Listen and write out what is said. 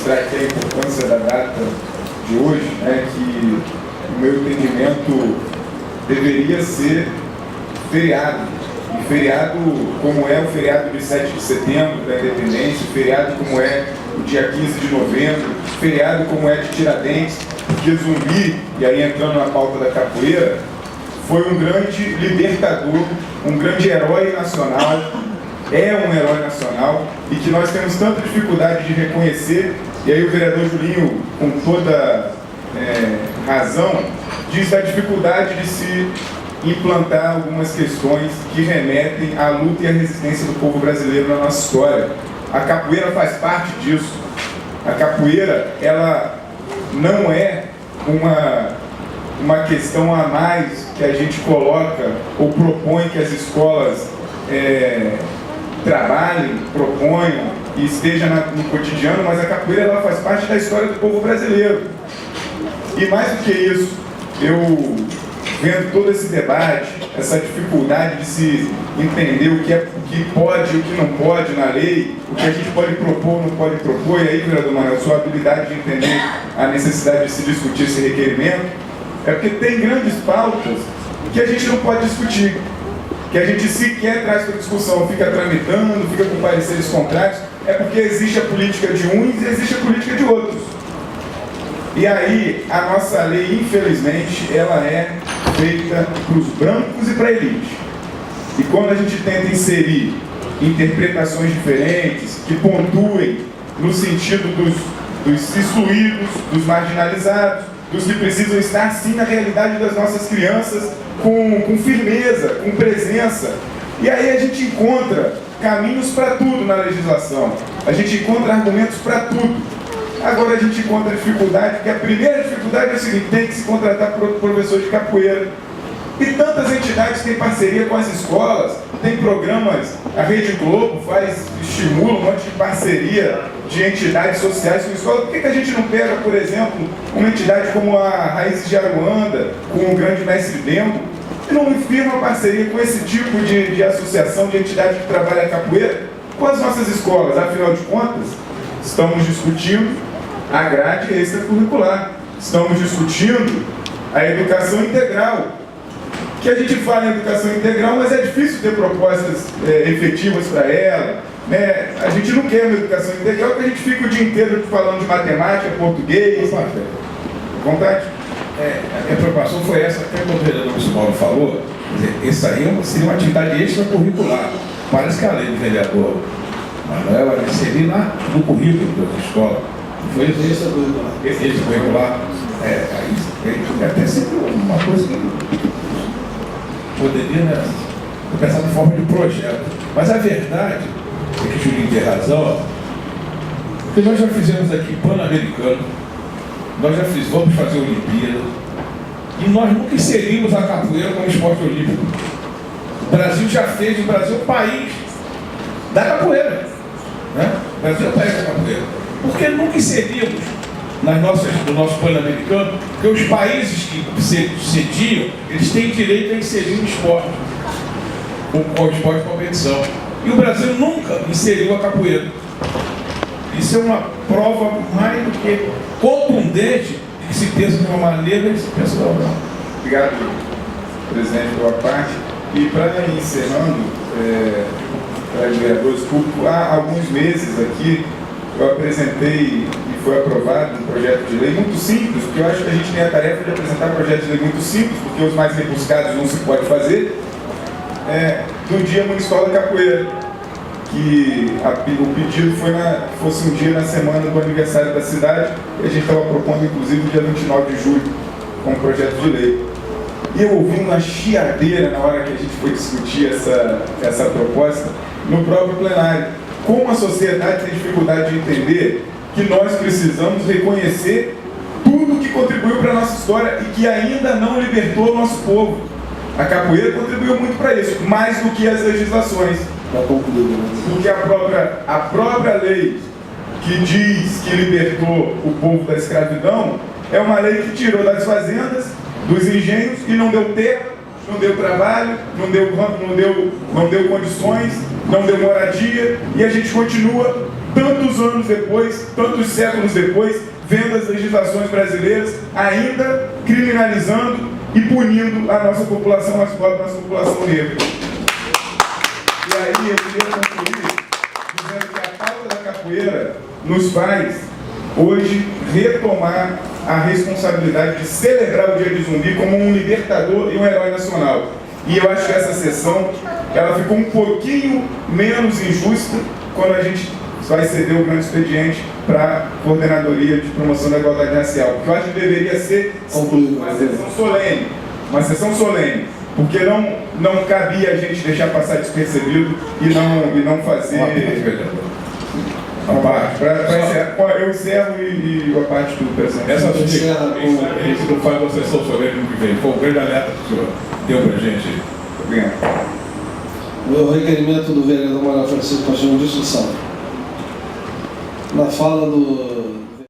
registrar aqui a importância da data de hoje, né, que o meu entendimento deveria ser feriado. E feriado como é o feriado de 7 de setembro da independência, feriado como é o dia 15 de novembro, feriado como é de Tiradentes, porque Zumbi, e aí entrando na pauta da capoeira, foi um grande libertador, um grande herói nacional, é um herói nacional, e que nós temos tanta dificuldade de reconhecer, e aí o vereador Julinho, com toda razão, diz da dificuldade de se implantar algumas questões que remetem à luta e à resistência do povo brasileiro na nossa história. A capoeira faz parte disso. A capoeira, ela não é uma questão a mais que a gente coloca ou propõe que as escolas trabalhem, proponham e esteja no cotidiano, mas a capoeira ela faz parte da história do povo brasileiro. E mais do que isso, eu vendo todo esse debate, essa dificuldade de se entender o que pode e o que não pode na lei, o que a gente pode propor ou não pode propor, e aí, vereador Manuel, sua habilidade de entender a necessidade de se discutir esse requerimento, é porque tem grandes pautas que a gente não pode discutir, que a gente sequer traz para discussão, fica tramitando, fica com pareceres contrários, é porque existe a política de uns e existe a política de outros. E aí, a nossa lei, infelizmente, ela é feita para os brancos e para a elite. E quando a gente tenta inserir interpretações diferentes, que pontuem no sentido dos excluídos, dos marginalizados, dos que precisam estar, sim, na realidade das nossas crianças, com firmeza, com presença. E aí a gente encontra caminhos para tudo na legislação. A gente encontra argumentos para tudo. Agora a gente encontra dificuldade, porque a primeira dificuldade é o seguinte: tem que se contratar professor de capoeira. E tantas entidades têm parceria com as escolas, tem programas, a Rede Globo estimula um monte de parceria de entidades sociais com escolas. Por que a gente não pega, por exemplo, uma entidade como a Raízes de Aruanda, com o grande mestre Dembo, e não firma parceria com esse tipo de associação, de entidade que trabalha a capoeira, com as nossas escolas? Afinal de contas, estamos discutindo a grade extracurricular, estamos discutindo a educação integral, que a gente fala em educação integral, mas é difícil ter propostas efetivas para ela, né? A gente não quer uma educação integral, porque a gente fica o dia inteiro falando de matemática, português. Vontade? A minha preocupação foi essa, até quando o vereador municipal falou, isso aí seria uma atividade extracurricular. Parece que a lei do vereador Manuel era inserir no currículo da escola. Foi extracurricular. Aí até sempre uma coisa que poderia, né, pensar de forma de projeto. Mas a verdade é que o Julinho tem razão, porque nós já fizemos aqui Pan-Americano, nós já vamos fazer Olimpíada, e nós nunca inserimos a capoeira como esporte olímpico. O Brasil já fez, o Brasil é o país da capoeira, né? O Brasil é o país da capoeira. Por que nunca inserimos no nosso Pan-Americano? Porque os países que cediam, eles têm direito a inserir o esporte, o esporte de competição. E o Brasil nunca inseriu a capoeira. Isso é uma prova mais do que contundente de que se pensa de uma maneira e se pensa da outra. Obrigado, presidente, pela parte. E para ir encerrando, para os vereadores públicos, há alguns meses aqui eu apresentei e foi aprovado um projeto de lei muito simples, porque eu acho que a gente tem a tarefa de apresentar projetos de lei muito simples, porque os mais rebuscados não se pode fazer, do Dia Municipal da Capoeira, que o pedido fosse um dia na semana do aniversário da cidade, e a gente estava propondo inclusive o dia 29 de julho, como projeto de lei. E eu ouvi uma chiadeira na hora que a gente foi discutir essa proposta no próprio plenário. Como a sociedade tem dificuldade de entender que nós precisamos reconhecer tudo que contribuiu para a nossa história e que ainda não libertou o nosso povo. A capoeira contribuiu muito para isso, mais do que as legislações. Porque a própria lei que diz que libertou o povo da escravidão é uma lei que tirou das fazendas, dos engenhos, e não deu terra, não deu trabalho, não deu condições, não deu moradia, e a gente continua tantos anos depois, tantos séculos depois, vendo as legislações brasileiras ainda criminalizando e punindo a nossa população mais pobre, a nossa população negra. E aí eu queria concluir dizendo que a pauta da capoeira nos faz hoje retomar a responsabilidade de celebrar o Dia de Zumbi como um libertador e um herói nacional. E eu acho que essa sessão ela ficou um pouquinho menos injusta quando a gente vai ceder o grande expediente para a Coordenadoria de Promoção da Igualdade Racial. Porque eu acho que deveria ser uma sessão solene, porque não cabia a gente deixar passar despercebido e não fazer a parte. Eu encerro e a parte do presidente. Essa a gente não faz uma sessão solene no que vem. Foi um grande alerta que o senhor deu para a gente. Obrigado. O requerimento do vereador Manuel Francisco Paixão de discussão. Na fala do